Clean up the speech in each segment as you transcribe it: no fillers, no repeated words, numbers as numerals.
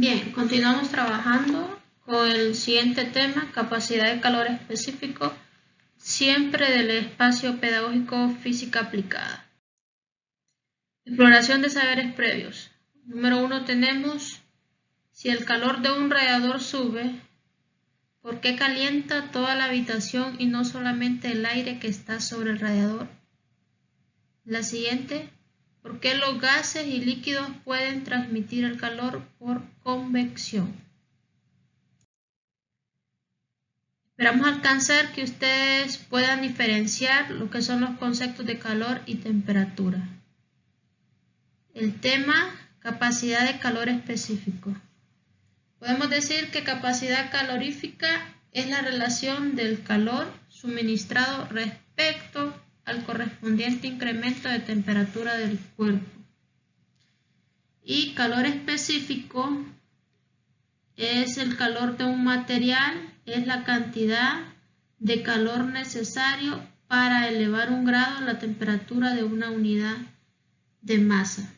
Bien, continuamos trabajando con el siguiente tema, capacidad de calor específico, siempre del espacio pedagógico física aplicada. Exploración de saberes previos. Número 1 tenemos, si el calor de un radiador sube, ¿por qué calienta toda la habitación y no solamente el aire que está sobre el radiador? La siguiente, ¿por qué los gases y líquidos pueden transmitir el calor por convección? Esperamos alcanzar que ustedes puedan diferenciar lo que son los conceptos de calor y temperatura. El tema, capacidad de calor específico. Podemos decir que capacidad calorífica es la relación del calor suministrado respecto al correspondiente incremento de temperatura del cuerpo. Y calor específico es el calor de un material, es la cantidad de calor necesario para elevar un grado la temperatura de una unidad de masa.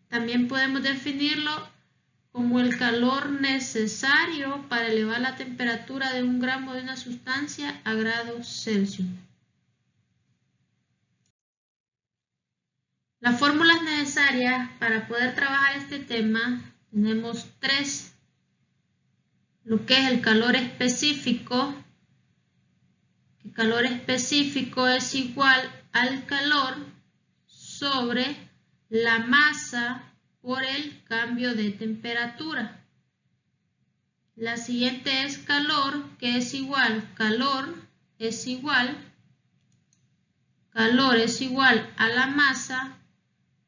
También podemos definirlo como el calor necesario para elevar la temperatura de un gramo de una sustancia a grados Celsius. Las fórmulas necesarias para poder trabajar este tema tenemos tres. Lo que es el calor específico. El calor específico es igual al calor sobre la masa por el cambio de temperatura. La siguiente es calor, que es igual, calor es igual a la masa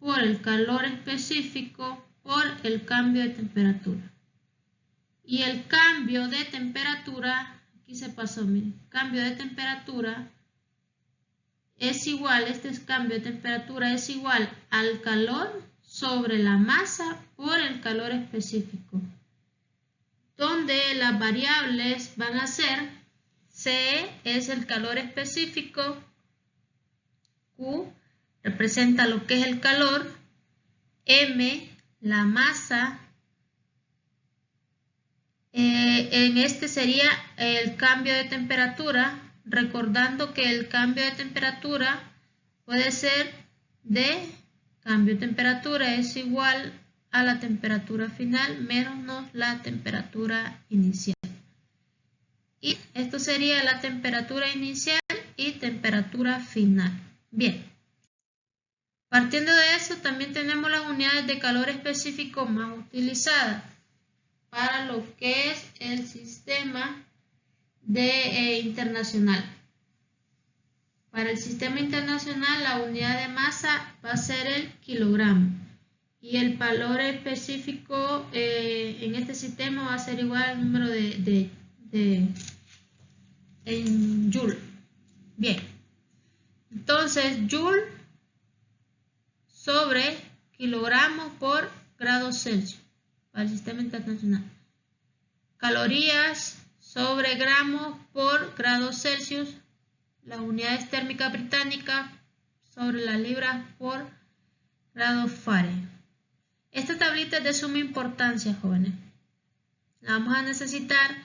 por el calor específico por el cambio de temperatura. Y el cambio de temperatura, aquí se pasó, miren, cambio de temperatura es igual, cambio de temperatura es igual al calor sobre la masa por el calor específico, donde las variables van a ser C es el calor específico, Q representa lo que es el calor, M la masa, en este sería el cambio de temperatura, recordando que el cambio de temperatura puede ser de cambio de temperatura es igual a la temperatura final menos la temperatura inicial. Y esto sería la temperatura inicial y temperatura final. Bien. Partiendo de eso, también tenemos las unidades de calor específico más utilizadas para lo que es el sistema internacional. Para el sistema internacional, la unidad de masa va a ser el kilogramo y el valor específico en este sistema va a ser igual al número en joule. Bien, entonces joule sobre kilogramos por grados Celsius para el sistema internacional. Calorías sobre gramos por grados Celsius. Las unidades térmicas británicas sobre las libras por grados Fahrenheit. Esta tablita es de suma importancia, jóvenes. La vamos a necesitar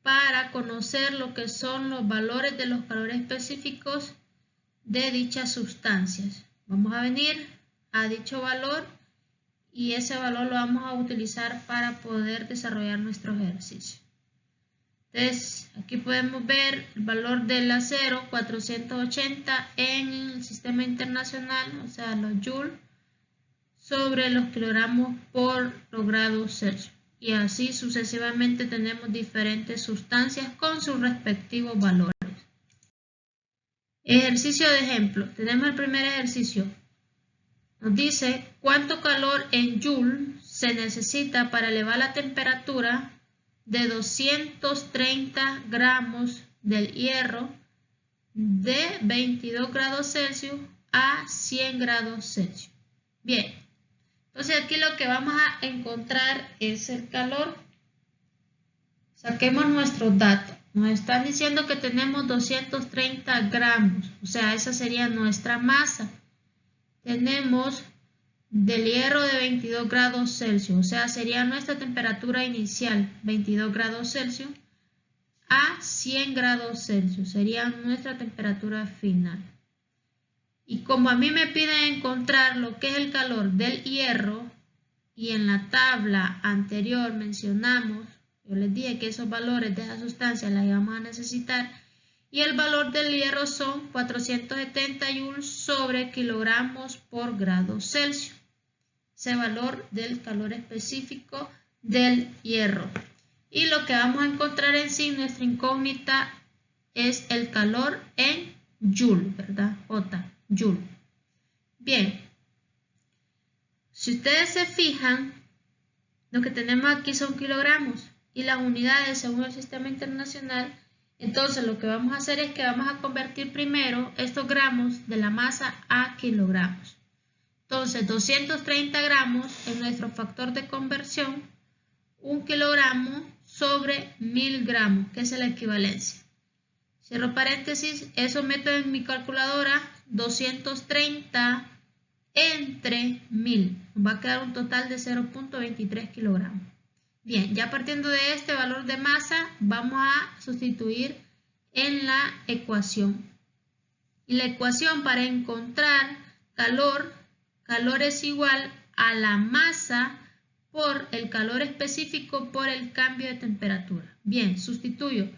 para conocer lo que son los valores de los calores específicos de dichas sustancias. Vamos a venir a dicho valor y ese valor lo vamos a utilizar para poder desarrollar nuestros ejercicios. Entonces, aquí podemos ver el valor del acero, 480 en el sistema internacional, o sea, los joules, sobre los kilogramos por los grados Celsius. Y así sucesivamente tenemos diferentes sustancias con sus respectivos valores. Ejercicio de ejemplo. Tenemos el primer ejercicio. Nos dice cuánto calor en joule se necesita para elevar la temperatura de 230 gramos del hierro de 22 grados Celsius a 100 grados Celsius. Bien, entonces aquí lo que vamos a encontrar es el calor. Saquemos nuestros datos. Nos están diciendo que tenemos 230 gramos, o sea, esa sería nuestra masa. Tenemos del hierro de 22 grados Celsius, o sea, sería nuestra temperatura inicial, 22 grados Celsius, a 100 grados Celsius, sería nuestra temperatura final. Y como a mí me piden encontrar lo que es el calor del hierro, y en la tabla anterior mencionamos, yo les dije que esos valores de esa sustancia las íbamos a necesitar, y el valor del hierro son 470 joules sobre kilogramos por grado Celsius. Ese valor del calor específico del hierro. Y lo que vamos a encontrar en sí, nuestra incógnita, es el calor en joule, ¿verdad? J, joule. Bien, si ustedes se fijan, lo que tenemos aquí son kilogramos y las unidades según el sistema internacional. Entonces lo que vamos a hacer es que vamos a convertir primero estos gramos de la masa a kilogramos. Entonces 230 gramos es nuestro factor de conversión, 1 kilogramo sobre 1000 gramos, que es la equivalencia. Cierro paréntesis, eso meto en mi calculadora, 230 entre 1000, va a quedar un total de 0.23 kilogramos. Bien, ya partiendo de este valor de masa, vamos a sustituir en la ecuación. Y la ecuación para encontrar calor es igual a la masa por el calor específico por el cambio de temperatura. Bien, sustituyo.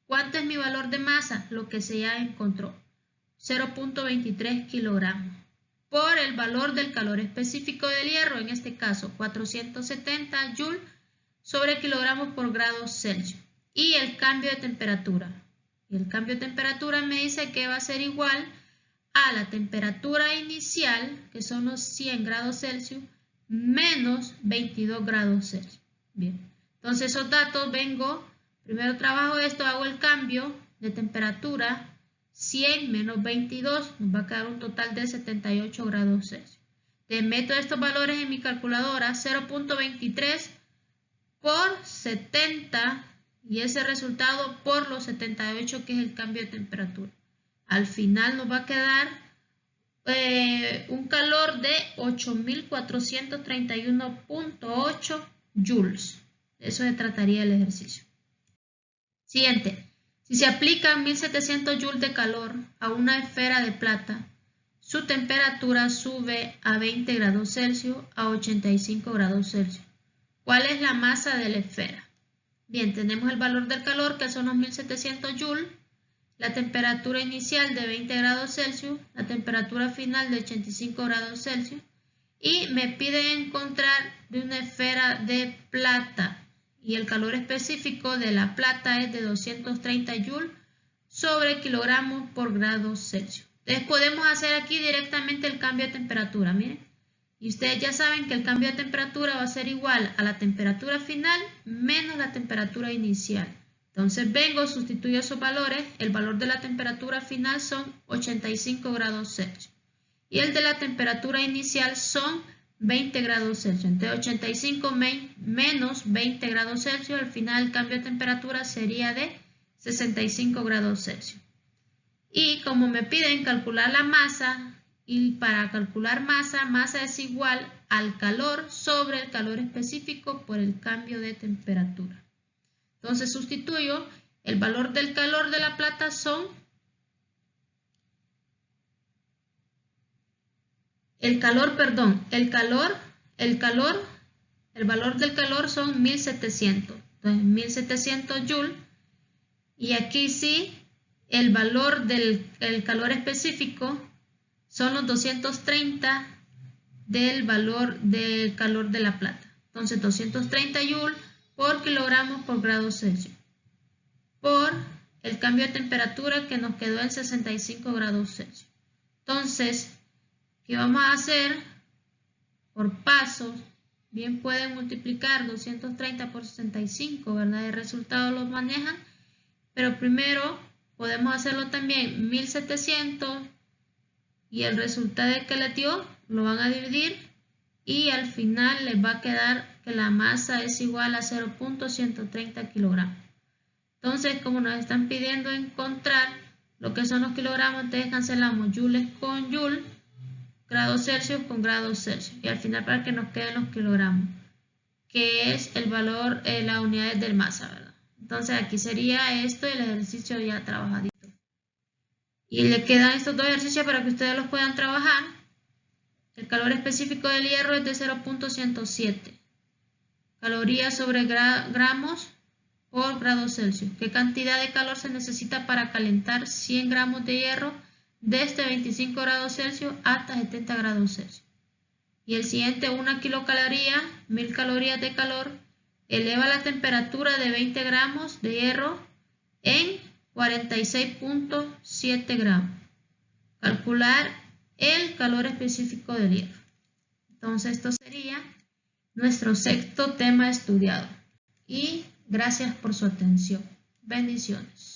¿Cuánto es mi valor de masa? Lo que se ya encontró, 0.23 kilogramos. Por el valor del calor específico del hierro, en este caso 470 joules sobre kilogramos por grado Celsius. Y el cambio de temperatura. Y el cambio de temperatura me dice que va a ser igual a la temperatura inicial, que son los 100 grados Celsius, menos 22 grados Celsius. Bien, entonces esos datos primero trabajo esto, hago el cambio de temperatura, 100 menos 22, nos va a quedar un total de 78 grados Celsius. Te meto estos valores en mi calculadora, 0.23 por 70, y ese resultado por los 78, que es el cambio de temperatura. Al final nos va a quedar un calor de 8431.8 joules. De eso se trataría el ejercicio. Siguiente. Si se aplican 1700 joules de calor a una esfera de plata, su temperatura sube a 20 grados Celsius a 85 grados Celsius. ¿Cuál es la masa de la esfera? Bien, tenemos el valor del calor, que son los 1700 joules, la temperatura inicial de 20 grados Celsius, la temperatura final de 85 grados Celsius, y me pide encontrar de una esfera de plata, y el calor específico de la plata es de 230 joules sobre kilogramos por grado Celsius. Entonces podemos hacer aquí directamente el cambio de temperatura, miren. Y ustedes ya saben que el cambio de temperatura va a ser igual a la temperatura final menos la temperatura inicial. Entonces sustituyo esos valores, el valor de la temperatura final son 85 grados Celsius. Y el de la temperatura inicial son 20 grados Celsius. Entonces 85 menos 20 grados Celsius, al final el cambio de temperatura sería de 65 grados Celsius. Y como me piden calcular la masa, y para calcular masa es igual al calor sobre el calor específico por el cambio de temperatura. Entonces sustituyo, el valor del calor de la plata son, el valor del calor son 1700. Entonces 1700 joules, y aquí sí, el valor del calor específico son los 230 del valor del calor de la plata. Entonces 230 joules por kilogramos por grado Celsius, por el cambio de temperatura que nos quedó en 65 grados Celsius. Entonces, ¿qué vamos a hacer? Por pasos, bien pueden multiplicar 230 por 65, ¿verdad? El resultado lo manejan, pero primero podemos hacerlo también 1700, y el resultado que les dio lo van a dividir, y al final les va a quedar que la masa es igual a 0.130 kilogramos. Entonces, como nos están pidiendo encontrar lo que son los kilogramos, entonces cancelamos joules con joule, grados Celsius con grados Celsius. Y al final para que nos queden los kilogramos, que es el valor, las unidades del masa, ¿verdad? Entonces aquí sería esto el ejercicio ya trabajadito. Y le quedan estos dos ejercicios para que ustedes los puedan trabajar. El calor específico del hierro es de 0.107 calorías sobre gramos por grado Celsius. ¿Qué cantidad de calor se necesita para calentar 100 gramos de hierro desde 25 grados Celsius hasta 70 grados Celsius? Y el siguiente, 1 kilocaloría, 1000 calorías de calor, eleva la temperatura de 20 gramos de hierro en 46.7 gramos. Calcular el calor específico del hierro. Entonces esto sería nuestro sexto tema estudiado. Y gracias por su atención. Bendiciones.